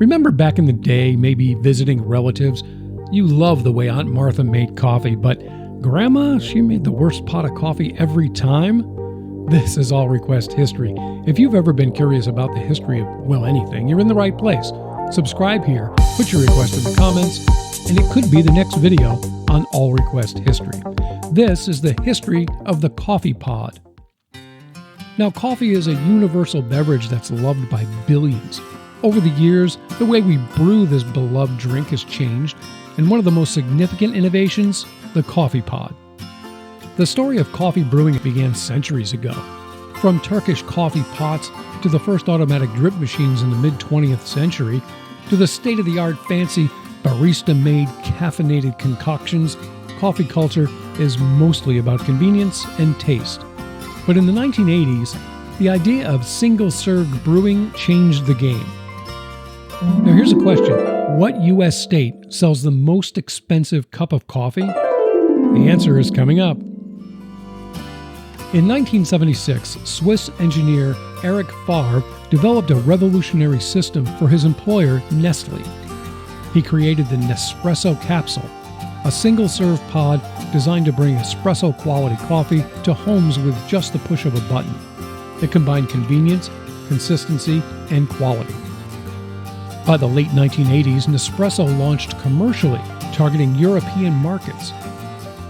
Remember back in the day, maybe visiting relatives? You loved the way Aunt Martha made coffee, but Grandma, she made the worst pot of coffee every time? This is All Request History. If you've ever been curious about the history of, well, anything, you're in the right place. Subscribe here, put your request in the comments, and it could be the next video on All Request History. This is the history of the coffee pod. Now, coffee is a universal beverage that's loved by billions. Over the years, the way we brew this beloved drink has changed, and one of the most significant innovations, the coffee pod. The story of coffee brewing began centuries ago. From Turkish coffee pots to the first automatic drip machines in the mid-20th century, to the state-of-the-art fancy barista-made caffeinated concoctions, coffee culture is mostly about convenience and taste. But in the 1980s, the idea of single-serve brewing changed the game. Now here's a question. What U.S. state sells the most expensive cup of coffee? The answer is coming up. In 1976, Swiss engineer Erich Favre developed a revolutionary system for his employer, Nestle. He created the Nespresso capsule, a single-serve pod designed to bring espresso-quality coffee to homes with just the push of a button. It combined convenience, consistency, and quality. By the late 1980s, Nespresso launched commercially, targeting European markets.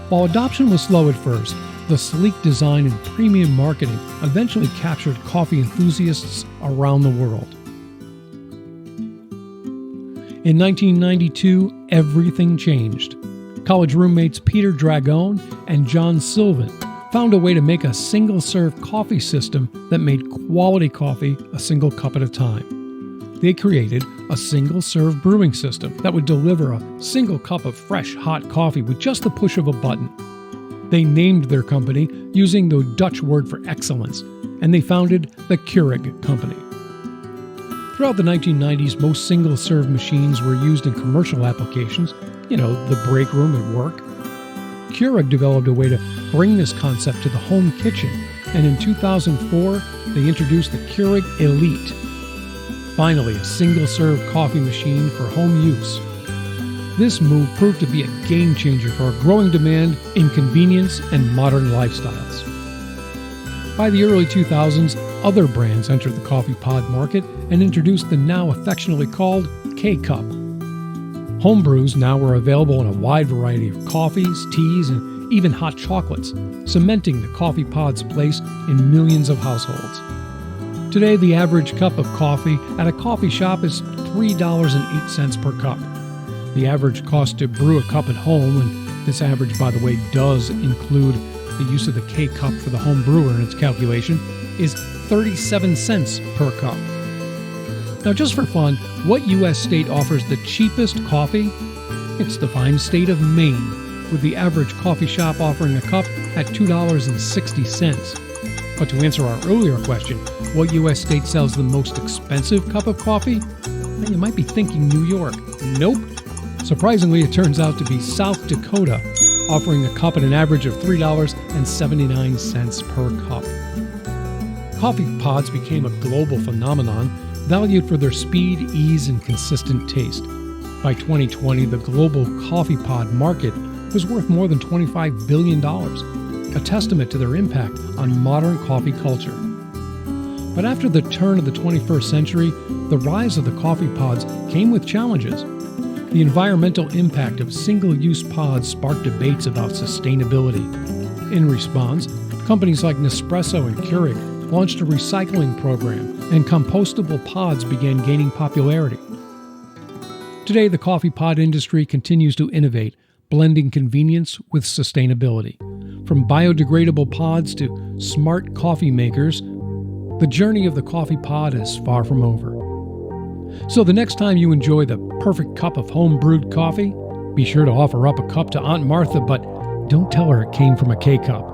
While adoption was slow at first, the sleek design and premium marketing eventually captured coffee enthusiasts around the world. In 1992, everything changed. College roommates Peter Dragone and John Sylvan found a way to make a single-serve coffee system that made quality coffee a single cup at a time. They created a single-serve brewing system that would deliver a single cup of fresh, hot coffee with just the push of a button. They named their company using the Dutch word for excellence, and they founded the Keurig company. Throughout the 1990s, most single-serve machines were used in commercial applications, the break room at work. Keurig developed a way to bring this concept to the home kitchen, and in 2004, they introduced the Keurig Elite. Finally, a single-serve coffee machine for home use. This move proved to be a game-changer for a growing demand in convenience and modern lifestyles. By the early 2000s, other brands entered the coffee pod market and introduced the now affectionately called K-Cup. Homebrews now were available in a wide variety of coffees, teas, and even hot chocolates, cementing the coffee pod's place in millions of households. Today, the average cup of coffee at a coffee shop is $3.08 per cup. The average cost to brew a cup at home, and this average, by the way, does include the use of the K-Cup for the home brewer in its calculation, is 37 cents per cup. Now, just for fun, what U.S. state offers the cheapest coffee? It's the fine state of Maine, with the average coffee shop offering a cup at $2.60. But to answer our earlier question, what U.S. state sells the most expensive cup of coffee? Well, you might be thinking New York. Nope. Surprisingly, it turns out to be South Dakota, offering a cup at an average of $3.79 per cup. Coffee pods became a global phenomenon, valued for their speed, ease, and consistent taste. By 2020, the global coffee pod market was worth more than $25 billion, a testament to their impact on modern coffee culture. But after the turn of the 21st century, the rise of the coffee pods came with challenges. The environmental impact of single-use pods sparked debates about sustainability. In response, companies like Nespresso and Keurig launched a recycling program, and compostable pods began gaining popularity. Today, the coffee pod industry continues to innovate, blending convenience with sustainability. From biodegradable pods to smart coffee makers, the journey of the coffee pod is far from over. So the next time you enjoy the perfect cup of home-brewed coffee, be sure to offer up a cup to Aunt Martha, but don't tell her it came from a K-Cup.